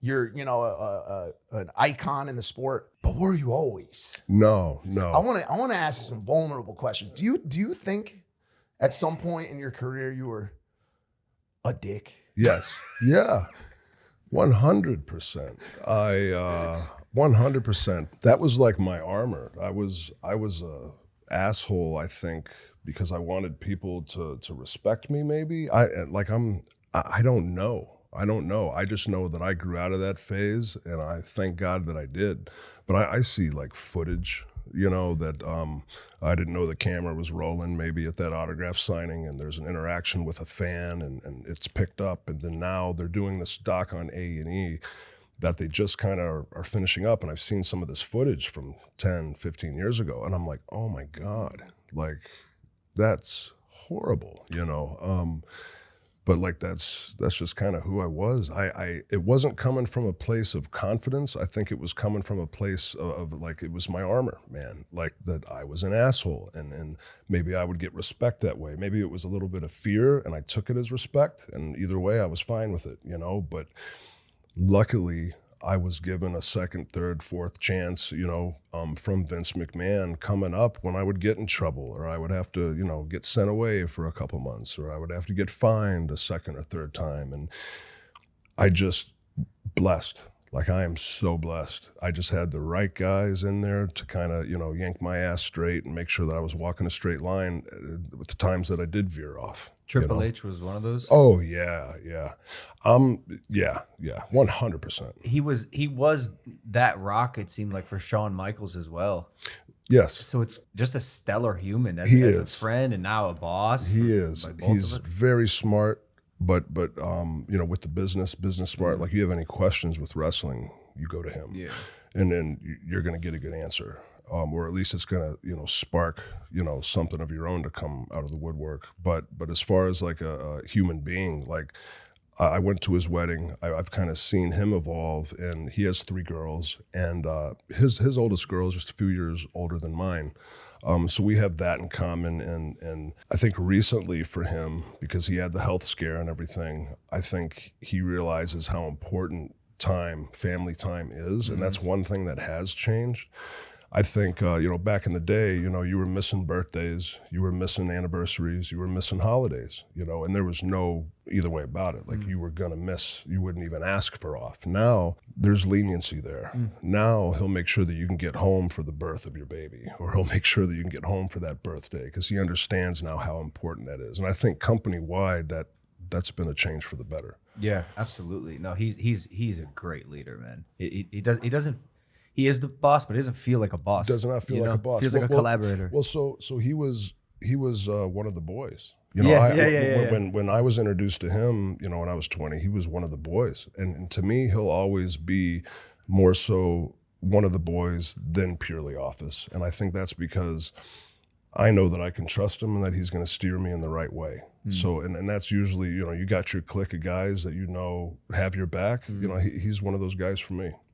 you're, you know, an icon in the sport, but were you always? No. I want to ask you some vulnerable questions. Do you think at some point in your career you were a dick? Yes. Yeah. 100%. 100%. That was like my armor. I was a asshole, I think, because I wanted people to respect me. Maybe I don't know. I don't know. I just know that I grew out of that phase, and I thank God that I did. But I see like footage, you know, that I didn't know the camera was rolling maybe at that autograph signing, and there's an interaction with a fan, and it's picked up. And then now they're doing this doc on A&E that they just kind of are finishing up. And I've seen some of this footage from 10, 15 years ago. And I'm like, oh my God, like that's horrible, you know? But like that's just kind of who I was. It wasn't coming from a place of confidence. I think it was coming from a place of like, it was my armor, man. Like that I was an asshole, and maybe I would get respect that way. Maybe it was a little bit of fear, and I took it as respect. And either way, I was fine with it, you know. But luckily, I was given a second, third, fourth chance, you know, from Vince McMahon coming up when I would get in trouble, or I would have to, you know, get sent away for a couple months, or I would have to get fined a second or third time. And I just blessed. Like, I am so blessed. I just had the right guys in there to kind of, you know, yank my ass straight and make sure that I was walking a straight line with the times that I did veer off. Triple H was one of those? Oh, yeah. 100%. He was that Rock, it seemed like, for Shawn Michaels as well. Yes. So it's just a stellar human as a friend, and now a boss. He is. He's very smart. But you know, with the business smart, like, you have any questions with wrestling, you go to him. Yeah. And then you're going to get a good answer. Or at least it's going to, you know, spark, you know, something of your own to come out of the woodwork. But as far as like a human being, like, I went to his wedding. I've kind of seen him evolve, and he has 3 girls, and his oldest girl is just a few years older than mine. So we have that in common, and I think recently for him, because he had the health scare and everything, I think he realizes how important family time is, and that's one thing that has changed. I think, you know, back in the day, you know, you were missing birthdays, you were missing anniversaries, you were missing holidays, you know, and there was no either way about it. Like, you were going to miss, you wouldn't even ask for off. Now, there's leniency there. Now, he'll make sure that you can get home for the birth of your baby, or he'll make sure that you can get home for that birthday, because he understands now how important that is. And I think company-wide, that's been a change for the better. Yeah, absolutely. No, he's a great leader, man. He is the boss, but he doesn't feel like a boss. Does not feel like a boss. Feels like a collaborator. Well, so he was one of the boys. You know, when I was introduced to him, you know, when I was 20, he was one of the boys. And to me, he'll always be more so one of the boys than purely office. And I think that's because I know that I can trust him and that he's going to steer me in the right way. So, and that's usually, you know, you got your clique of guys that, you know, have your back. You know, he's one of those guys for me.